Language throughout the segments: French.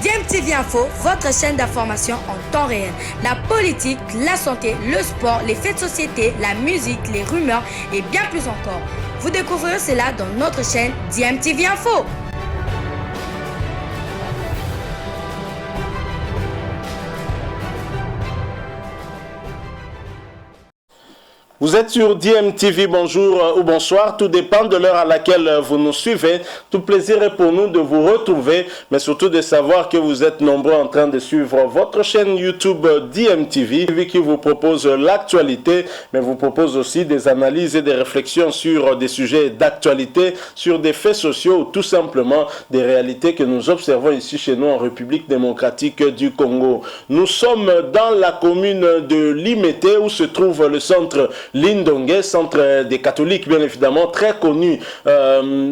DMTV Info, votre chaîne d'information en temps réel. La politique, la santé, le sport, les faits de société, la musique, les rumeurs et bien plus encore. Vous découvrirez cela dans notre chaîne DMTV Info. Vous êtes sur DMTV, bonjour ou bonsoir, tout dépend de l'heure à laquelle vous nous suivez. Tout plaisir est pour nous de vous retrouver, mais surtout de savoir que vous êtes nombreux en train de suivre votre chaîne YouTube DMTV, qui vous propose l'actualité, mais vous propose aussi des analyses et des réflexions sur des sujets d'actualité, sur des faits sociaux ou tout simplement des réalités que nous observons ici chez nous en République démocratique du Congo. Nous sommes dans la commune de Limete où se trouve le centre Lindongue, centre des catholiques bien évidemment, très connu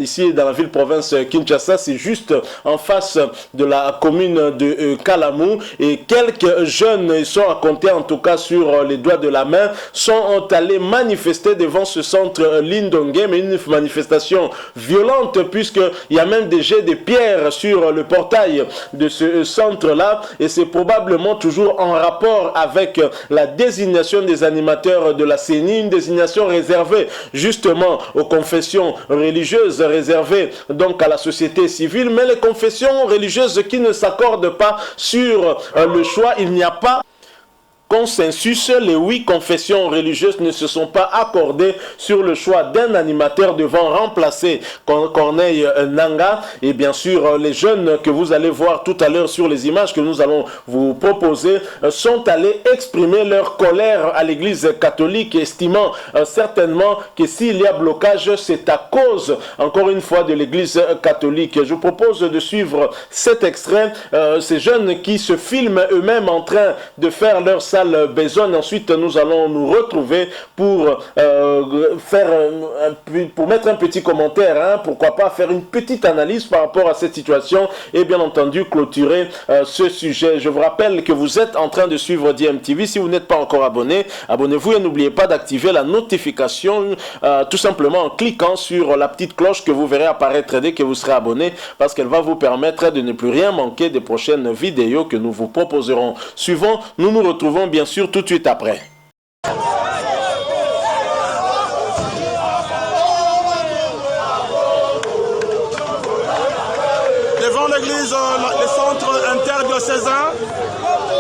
ici dans la ville-province Kinshasa. C'est juste en face de la commune de Kalamu, et quelques jeunes sont à compter en tout cas sur les doigts de la main, sont allés manifester devant ce centre Lindongue, mais une manifestation violente puisqu'il y a même des jets de pierres sur le portail de ce centre-là, et c'est probablement toujours en rapport avec la désignation des animateurs de la CENI, une désignation réservée justement aux confessions religieuses, réservée donc à la société civile, mais les confessions religieuses qui ne s'accordent pas sur le choix, il n'y a pas consensus. Les 8 confessions religieuses ne se sont pas accordées sur le choix d'un animateur devant remplacer Corneille Nangaa. Et bien sûr, les jeunes que vous allez voir tout à l'heure sur les images que nous allons vous proposer sont allés exprimer leur colère à l'église catholique, estimant certainement que s'il y a blocage, c'est à cause, encore une fois, de l'église catholique. Je vous propose de suivre cet extrait. Ces jeunes qui se filment eux-mêmes en train de faire leur salle besogne. Ensuite, nous allons nous retrouver pour mettre un petit commentaire, pourquoi pas faire une petite analyse par rapport à cette situation et bien entendu clôturer ce sujet. Je vous rappelle que vous êtes en train de suivre DMTV. Si vous n'êtes pas encore abonné, abonnez-vous et n'oubliez pas d'activer la notification tout simplement en cliquant sur la petite cloche que vous verrez apparaître dès que vous serez abonné, parce qu'elle va vous permettre de ne plus rien manquer des prochaines vidéos que nous vous proposerons. Suivant, nous nous retrouvons bien sûr tout de suite après. Devant l'église, le centre interdiocésain,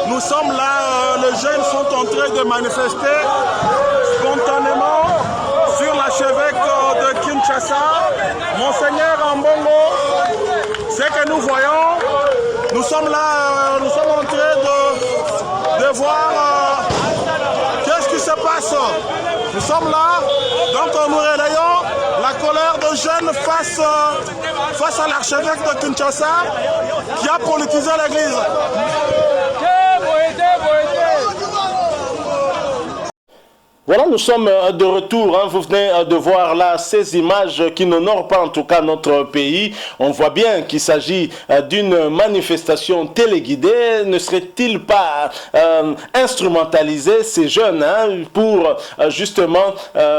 nous sommes là, les jeunes sont en train de manifester spontanément sur l'archevêque de Kinshasa, Monseigneur Ambongo. Ce que nous voyons, nous sommes là, nous sommes en train de voir qu'est-ce qui se passe. Nous sommes là, donc nous relayons la colère de jeunes face à l'archevêque de Kinshasa qui a politisé l'église. Voilà, nous sommes de retour. Vous venez de voir là ces images qui n'honorent pas en tout cas notre pays. On voit bien qu'il s'agit d'une manifestation téléguidée. Ne serait-il pas instrumentaliser ces jeunes pour justement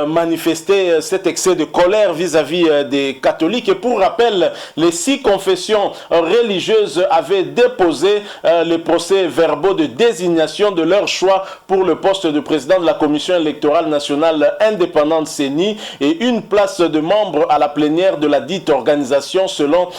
manifester cet excès de colère vis-à-vis des catholiques? Et pour rappel, les 6 confessions religieuses avaient déposé les procès-verbaux de désignation de leur choix pour le poste de président de la commission électorale nationale indépendante CENI et une place de membre à la plénière de la dite organisation selon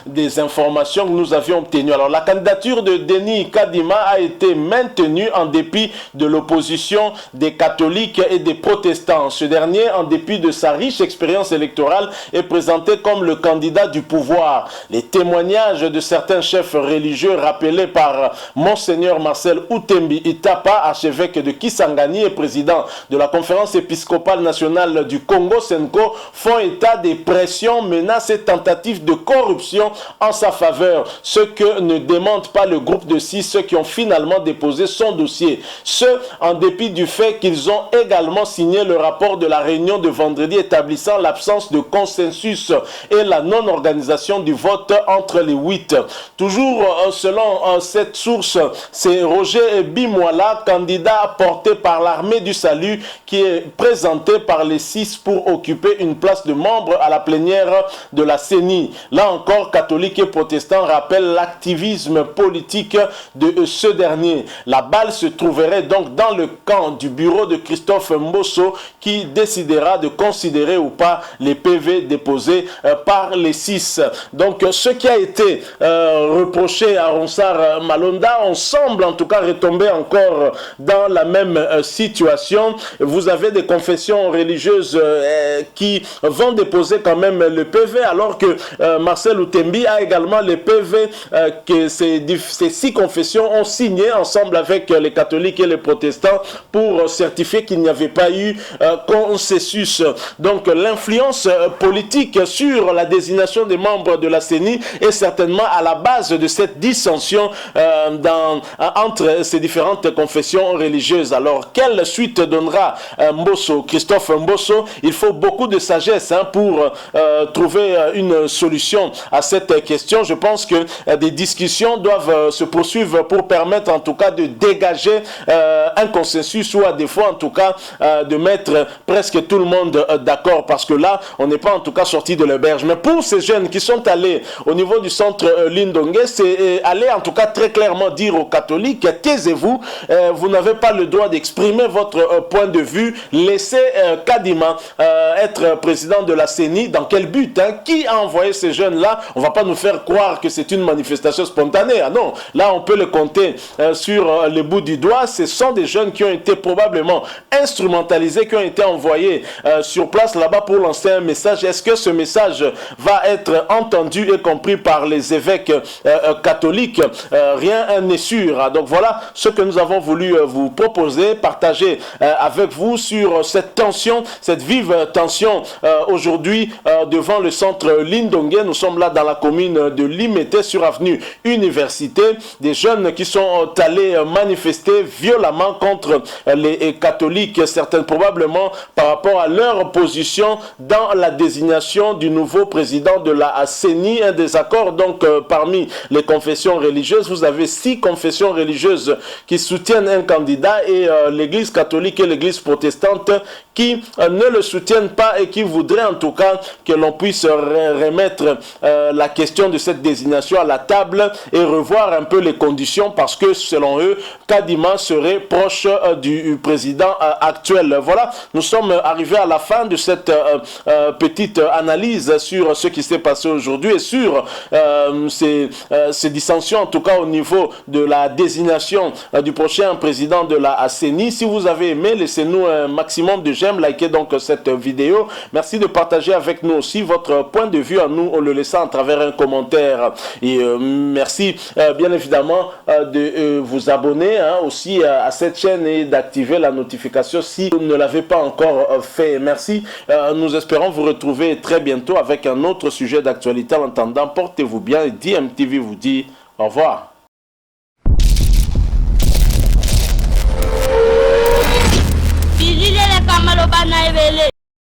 des informations que nous avions obtenues. Alors la candidature de Denis Kadima a été maintenue en dépit de l'opposition des catholiques et des protestants. Ce dernier, en dépit de sa riche expérience électorale, est présenté comme le candidat du pouvoir. Les témoignages de certains chefs religieux rappelés par Monseigneur Marcel Outembi Itapa, archevêque de Kisangani et président de la conférence épiscopale nationale du Congo, Senko, font état des pressions, menaces et tentatives de corruption en sa faveur, ce que ne démente pas le groupe de 6 qui ont finalement déposé son dossier. Ce, en dépit du fait qu'ils ont également signé le rapport de la réunion de vendredi établissant l'absence de consensus et la non-organisation du vote entre les 8. Toujours selon cette source, c'est Roger Bimwala, candidat porté par l'armée du Salut qui est présenté par les 6 pour occuper une place de membre à la plénière de la CENI. Là encore, catholiques et protestants rappellent l'activisme politique de ce dernier. La balle se trouverait donc dans le camp du bureau de Christophe Mbosso qui décidera de considérer ou pas les PV déposés par les 6. Donc ce qui a été reproché à Ronsard Malonda, on semble en tout cas retomber encore dans la même situation. Vous avez des confessions religieuses qui vont déposer quand même le PV, alors que Marcel Outembi a également les PV que ces 6 confessions ont signé ensemble avec les catholiques et les protestants pour certifier qu'il n'y avait pas eu consensus. Donc l'influence politique sur la désignation des membres de la CENI est certainement à la base de cette dissension entre ces différentes confessions religieuses. Alors quelle suite donnera Christophe Mbosso? Il faut beaucoup de sagesse pour trouver une solution à cette question. Je pense que des discussions doivent se poursuivre pour permettre en tout cas de dégager un consensus, ou à défaut en tout cas de mettre presque tout le monde d'accord, parce que là on n'est pas en tout cas sorti de l'auberge. Mais pour ces jeunes qui sont allés au niveau du centre Lindongue, c'est aller en tout cas très clairement dire aux catholiques: taisez-vous, vous n'avez pas le droit d'exprimer votre point de vue, laissez Kadima être président de la CENI. Dans quel but, qui a envoyé ces jeunes-là? On ne va pas nous faire croire que c'est une manifestation spontanée. Ah non, là on peut le compter sur les bouts du doigt. Ce sont des jeunes qui ont été probablement instrumentalisés, qui ont été envoyés sur place là-bas pour lancer un message. Est-ce que ce message va être entendu et compris par les évêques catholiques? Rien n'est sûr. Donc voilà ce que nous avons voulu vous proposer, partager avec vous sur cette tension, cette vive tension aujourd'hui devant le centre Lindongue. Nous sommes là dans la commune de Limete sur avenue Université. Des jeunes qui sont allés manifester violemment contre les catholiques, certains probablement par rapport à leur position dans la désignation du nouveau président de la CENI. Un désaccord donc parmi les confessions religieuses. Vous avez 6 confessions religieuses qui soutiennent un candidat et l'église catholique et l'église protestante qui ne le soutiennent pas et qui voudraient en tout cas que l'on puisse remettre la question de cette désignation à la table et revoir un peu les conditions, parce que selon eux, Kadima serait proche du président actuel. Voilà, nous sommes arrivés à la fin de cette petite analyse sur ce qui s'est passé aujourd'hui et sur ces dissensions, en tout cas au niveau de la désignation du prochain président de la CENI. Si vous avez aimé, laissez-nous un maximum de j'aime, likez donc cette vidéo. Merci de partager avec nous aussi votre point de vue à nous en le laissant à travers un commentaire. Et merci bien évidemment de vous abonner aussi à cette chaîne et d'activer la notification si vous ne l'avez pas encore fait. Merci. Nous espérons vous retrouver très bientôt avec un autre sujet d'actualité. En attendant, portez-vous bien et DMTV vous dit au revoir.